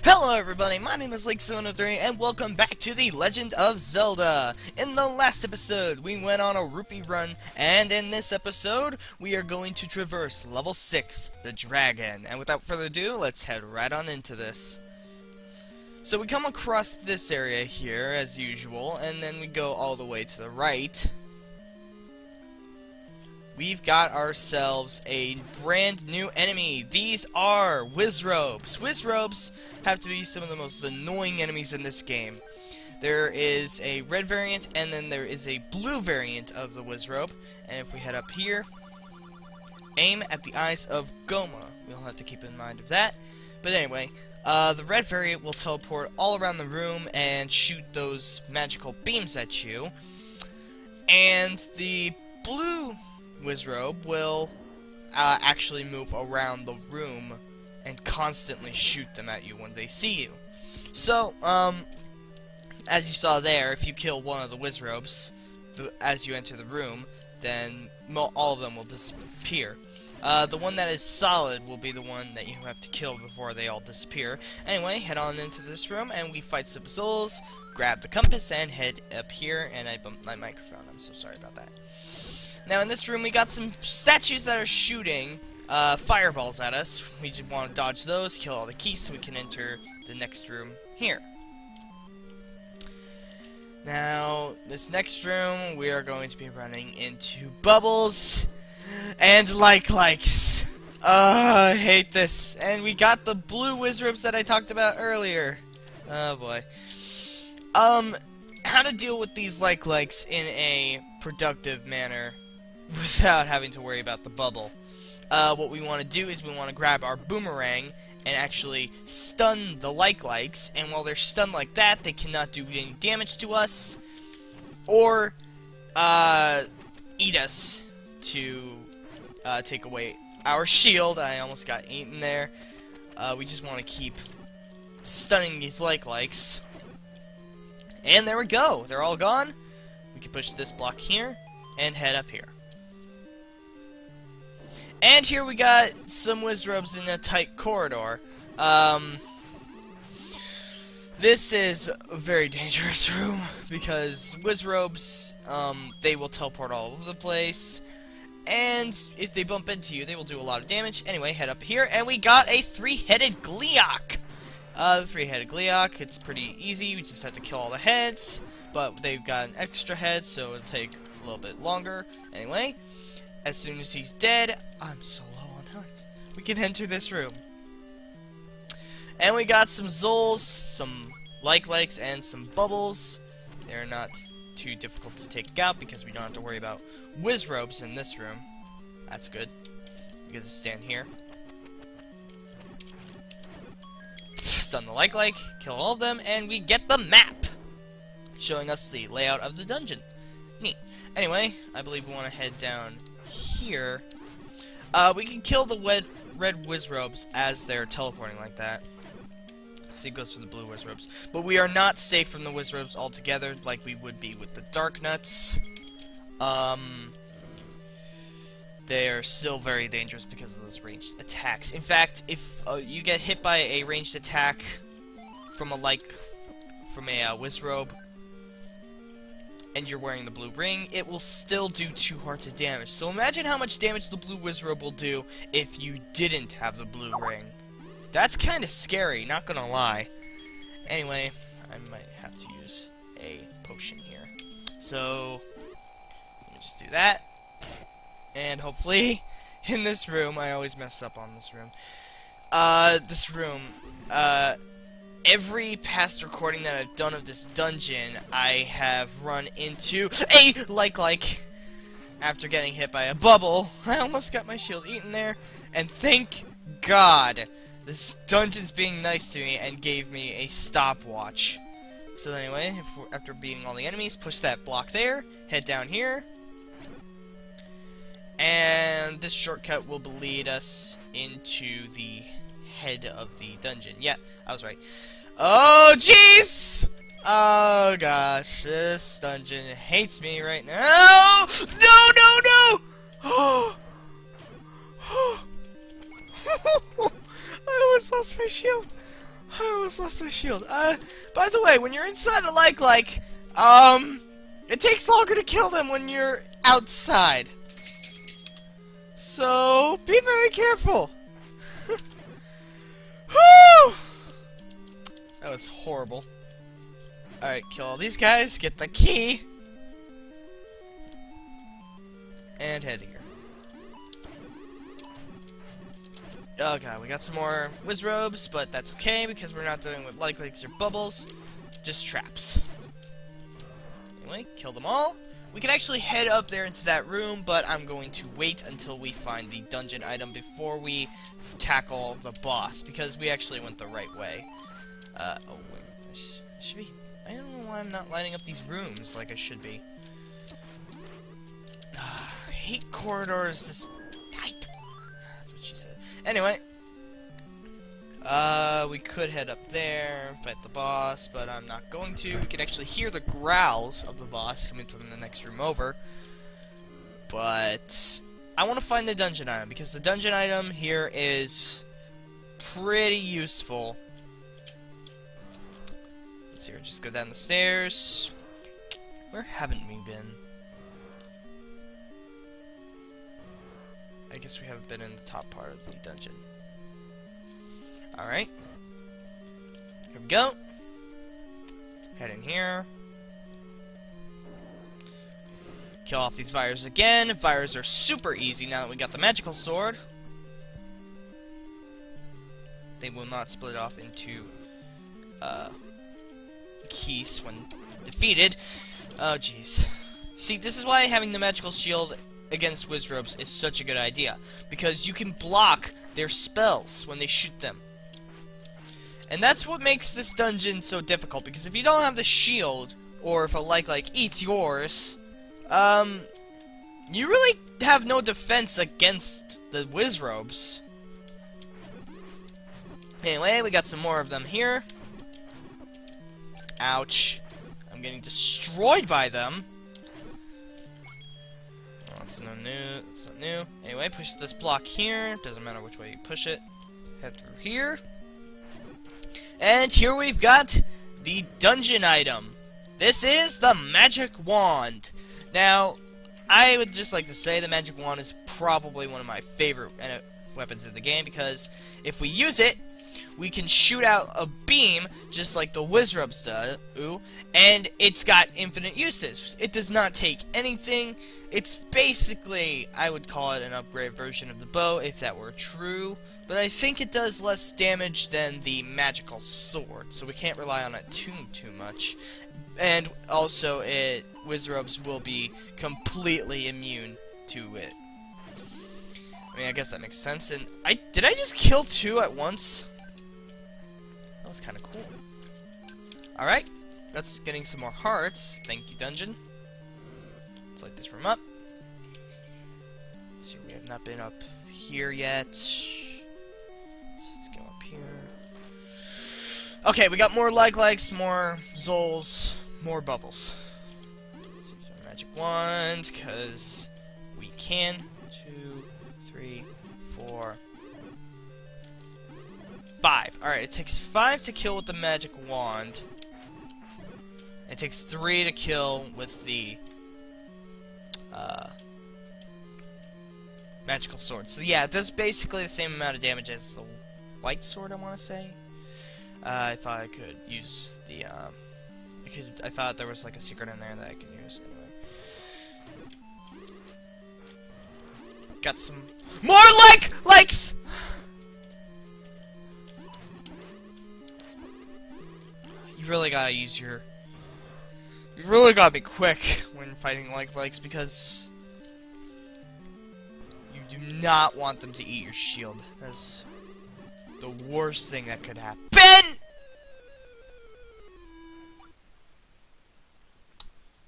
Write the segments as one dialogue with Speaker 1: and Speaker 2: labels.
Speaker 1: Hello everybody, my name is Link703 and welcome back to The Legend of Zelda. In the last episode, we went on a rupee run, and in this episode, we are going to traverse level 6, the dragon. And without further ado, let's head right on into this. So we come across this area here, as usual, and then we go all the way to the right. We've got ourselves a brand new enemy. These are Wizrobes. Wizrobes have to be some of the most annoying enemies in this game. There is a red variant, and then there is a blue variant of the Wizrobe. And if we head up here, aim at the eyes of Goma. We'll have to keep in mind of that. But anyway, the red variant will teleport all around the room and shoot those magical beams at you. And the blue Wizrobe will actually move around the room and constantly shoot them at you when they see you. So, as you saw there, if you kill one of the Wizrobes as you enter the room, then all of them will disappear. The one that is solid will be the one that you have to kill before they all disappear. Anyway, head on into this room and we fight some souls, grab the compass, and head up here. And I bumped my microphone, I'm so sorry about that. Now in this room we got some statues that are shooting fireballs at us. We just want to dodge those, kill all the keys so we can enter the next room here. Now, this next room we are going to be running into bubbles and likes. I hate this. And we got the blue Wizrobes that I talked about earlier. Oh boy. How to deal with these likes in a productive manner without having to worry about the bubble. What we want to do is we want to grab our boomerang and actually stun the likes, and while they're stunned like that, they cannot do any damage to us, or eat us to take away our shield. I almost got eaten there. We just want to keep stunning these likes. And there we go. They're all gone. We can push this block here and head up here. And here we got some Wizrobes in a tight corridor. This is a very dangerous room because Wizrobes, they will teleport all over the place. And if they bump into you, they will do a lot of damage. Anyway, head up here, and we got a three-headed Gleeok. The three-headed Gleeok, it's pretty easy. We just have to kill all the heads. But they've got an extra head, so it'll take a little bit longer. Anyway, as soon as he's dead, I'm so low on health, we can enter this room. And we got some Zols, some likes, and some bubbles. They're not too difficult to take out because we don't have to worry about Wizrobes in this room. That's good. We can just stand here. Stun the like, kill all of them, and we get the map showing us the layout of the dungeon. Neat. Anyway, I believe we want to head down here. We can kill the red Wizrobes as they're teleporting like that. Same goes for the blue Wizrobes. But we are not safe from the Wizrobes altogether like we would be with the Dark Nuts. They are still very dangerous because of those ranged attacks. In fact, if you get hit by a ranged attack from a Wizrobe, and you're wearing the blue ring, it will still do 2 hearts of damage. So imagine how much damage the blue Wizrobe will do if you didn't have the blue ring. That's kind of scary, not gonna lie. Anyway, I might have to use a potion here. So, let me just do that. And hopefully, in this room, I always mess up on this room. Every past recording that I've done of this dungeon, I have run into a like after getting hit by a bubble. I almost got my shield eaten there, and thank God this dungeon's being nice to me and gave me a stopwatch. So anyway, after beating all the enemies, push that block there, head down here, and this shortcut will lead us into the head of the dungeon. Yeah, I was right. Oh, jeez! Oh, gosh. This dungeon hates me right now. No, no, no! Oh! I almost lost my shield. I almost lost my shield. By the way, when you're inside a it takes longer to kill them when you're outside. So, be very careful. Whew! That was horrible. Alright, kill all these guys, get the key, and head here. Oh god, we got some more Wizrobes, but that's okay because we're not dealing with likes or bubbles, just traps. Anyway, kill them all. We can actually head up there into that room, but I'm going to wait until we find the dungeon item before we tackle the boss, because we actually went the right way. Oh, wait, I should be... I don't know why I'm not lining up these rooms like I should be. I hate corridors, this... That's what she said. Anyway. We could head up there, fight the boss, but I'm not going to. We can actually hear the growls of the boss coming from the next room over. But I want to find the dungeon item, because the dungeon item here is pretty useful. Let's see, we'll just go down the stairs. Where haven't we been? I guess we haven't been in the top part of the dungeon. Alright. Here we go. Head in here. Kill off these Vires again. Vires are super easy now that we got the magical sword. They will not split off into keys when defeated. Oh jeez. See, this is why having the magical shield against Wizrobes is such a good idea, because you can block their spells when they shoot them. And that's what makes this dungeon so difficult, because if you don't have the shield, or if a like eats yours, you really have no defense against the Wizrobes. Anyway, we got some more of them here. Ouch. I'm getting destroyed by them. Oh, it's not new. It's not new. Anyway, push this block here. Doesn't matter which way you push it. Head through here. And here we've got the dungeon item. This is the magic wand. Now, I would just like to say the magic wand is probably one of my favorite weapons in the game, because if we use it, we can shoot out a beam just like the Wizrobes do, and it's got infinite uses. It does not take anything. It's basically, I would call it an upgraded version of the bow, if that were true, but I think it does less damage than the magical sword, so we can't rely on it too much. And also, Wizrobes will be completely immune to it. I mean, I guess that makes sense. And did I just kill two at once? That was kind of cool. Alright, that's getting some more hearts. Thank you, dungeon. Let's light this room up. Let's see, we have not been up here yet. Let's go up here. Okay, we got more likes, more Zols, more bubbles. Let's use our magic wand, because we can. 2, 3, 4, 5. Alright, it takes 5 to kill with the magic wand. It takes 3 to kill with the magical sword. So yeah, it does basically the same amount of damage as the white sword, I want to say. I thought I could use the I thought there was like a secret in there that I can use anyway. Got some more likes! You really gotta use your... You really gotta be quick when fighting likes, because you do not want them to eat your shield. That's the worst thing that could happen.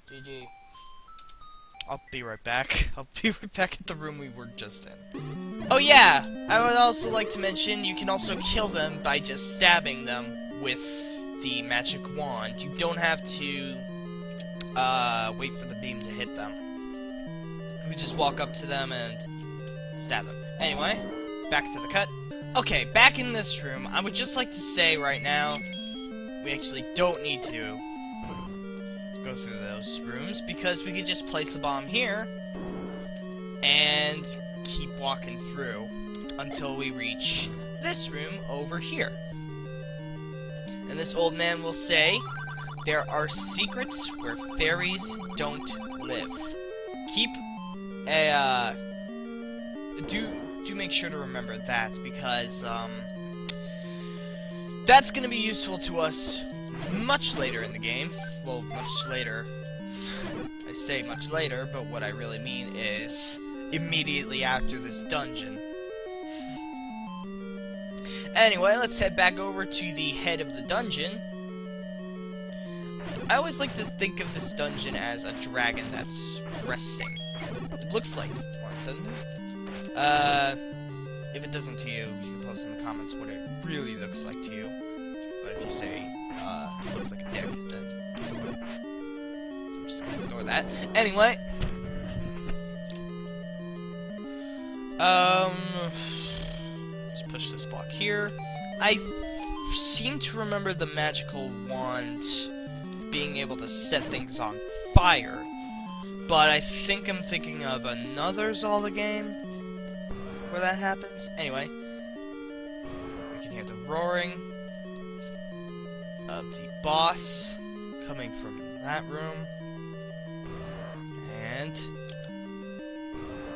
Speaker 1: GG. I'll be right back. I'll be right back at the room we were just in. Oh yeah! I would also like to mention you can also kill them by just stabbing them with the magic wand. You don't have to wait for the beam to hit them. You just walk up to them and stab them. Anyway, back to the cut. Okay, back in this room, I would just like to say right now, we actually don't need to go through those rooms, because we could just place a bomb here, and keep walking through until we reach this room over here. And this old man will say, there are secrets where fairies don't live. Keep a, do make sure to remember that, because, that's gonna be useful to us much later in the game. Well, much later. I say much later, but what I really mean is immediately after this dungeon. Anyway, let's head back over to the head of the dungeon. I always like to think of this dungeon as a dragon that's resting. It looks like one, doesn't it? If it doesn't to you, you can post in the comments what it really looks like to you. But if you say, it looks like a dick, then I'm just gonna ignore that. Anyway. Let's push this block here. I seem to remember the magical wand being able to set things on fire, but I think I'm thinking of another Zelda game where that happens. Anyway, we can hear the roaring of the boss coming from that room, and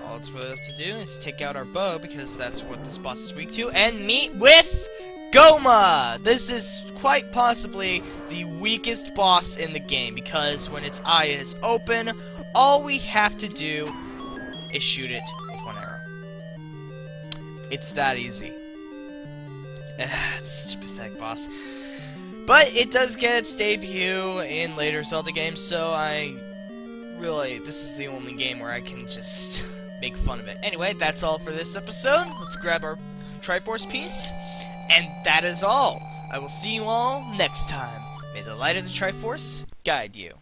Speaker 1: all it's really left to do is take out our bow, because that's what this boss is weak to, and meet with Goma! This is quite possibly the weakest boss in the game, because when its eye is open, all we have to do is shoot it with one arrow. It's that easy. It's such a pathetic boss. But it does get its debut in later Zelda games, so this is the only game where I can just make fun of it. Anyway, that's all for this episode. Let's grab our Triforce piece. And that is all. I will see you all next time. May the light of the Triforce guide you.